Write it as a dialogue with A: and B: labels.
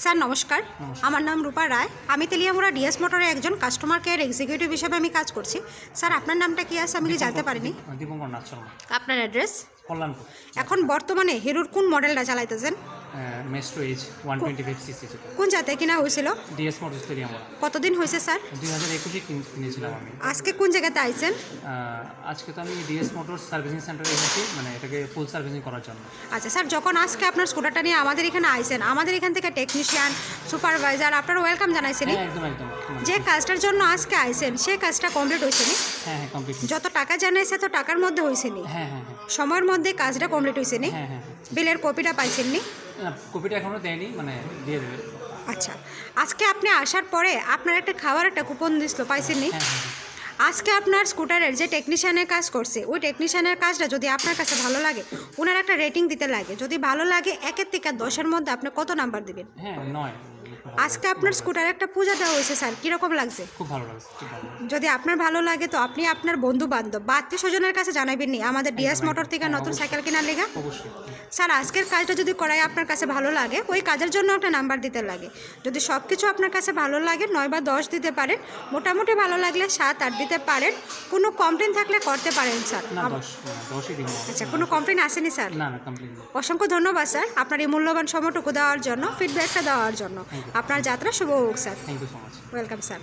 A: Sir নমস্কার, আমার নাম রূপা রায়। আমি তেলিয়ামুড়া ডিএস মোটরে একজন কাস্টমার কেয়ার এক্সিকিউটিভ হিসেবে আমি কাজ করছি। স্যার আপনার নামটা কি আছে আমি কি জানতে পারিনি?
B: দীপঙ্কর নাথ শর্মা,
A: আপনার অ্যাড্রেস?
B: কল্যাণপুর।
A: এখন বর্তমানে হিরোর কোন মডেলটা চালাইতেছেন?
B: Maestro H 125 CC.
A: কোন জাতে কিনা হয়েছিল?
B: DS motors Teliamura.
A: কতদিন হয়েছে স্যার?
B: 2021-এ কিনেছিলাম আমি।
A: আজকে কোন জায়গাতে আইছেন?
B: আজকে তো আমি ডিএস মোটরস সার্ভিসিং সেন্টারে এসেছি, মানে এটাকে ফুল সার্ভিসিং করার জন্য।
A: আচ্ছা স্যার, যখন আজকে আপনার স্কুটারটা নিয়ে আমাদের এখানে আইছেন, আমাদের এখান থেকে টেকনিশিয়ান, সুপারভাইজার আপনার ওয়েলকাম জানাইছেন?
B: হ্যাঁ, একদম।
A: যে কাজটার জন্য আজকে আইছেন সেই কাজটা কমপ্লিট হয়েছে নি?
B: হ্যাঁ, কমপ্লিট।
A: যত টাকা জানাইছে তো টাকার মধ্যে হয়েছে নি?
B: হ্যাঁ।
A: সময়ের মধ্যে কাজটা কমপ্লিট হয়েছে নি?
B: হ্যাঁ।
A: বিলের কপিটা পাইছেন নি?
B: কপিটা এখনও দেয়নি, মানে দিয়ে দেবে।
A: আচ্ছা, আজকে আপনি আসার পরে আপনার একটা খাওয়ার একটা কুপন দিছিল, পাইছেন নি?
B: হ্যাঁ।
A: আজকে আপনার স্কুটারের যে টেকনিশিয়ানের কাজ করছে, ওই টেকনিশিয়ানের কাজটা যদি আপনার কাছে ভালো লাগে, ওনার একটা রেটিং দিতে লাগে। যদি ভালো লাগে 1 থেকে 10-এর মধ্যে আপনি কত নাম্বার দিবেন?
B: হ্যাঁ, 9।
A: আজকে আপনার স্কুটারে একটা পূজা দেওয়া হয়েছে স্যার, কীরকম লাগছে?
B: খুব ভালো লাগছে, খুব ভালো।
A: যদি আপনার ভালো লাগে তো আপনি আপনার বন্ধু বান্ধব বা আত্মীয় স্বজনের কাছে জানাবেন নি আমাদের ডিএস মোটর থেকে নতুন সাইকেল কেনার লেগা?
B: অবশ্যই।
A: স্যার আজকের কাজটা যদি করাই আপনার কাছে ভালো লাগে, ওই কাজের জন্য একটা নাম্বার দিতে লাগে। যদি সব কিছু আপনার কাছে ভালো লাগে 9 বা 10 দিতে পারেন, মোটামুটি ভালো লাগলে 7-8 দিতে পারেন। কোনো কমপ্লেন থাকলে করতে পারেন স্যার।
B: না, 10ই দিব।
A: আচ্ছা, কোনো কমপ্লেন আসেনি স্যার?
B: না, কমপ্লিট।
A: অসংখ্য ধন্যবাদ স্যার আপনার এই মূল্যবান সময়টুকু দেওয়ার জন্য, ফিডব্যাকটা দেওয়ার জন্য। আপনার যাত্রা শুভ হোক sir.
B: Thank you so much.
A: Welcome sir.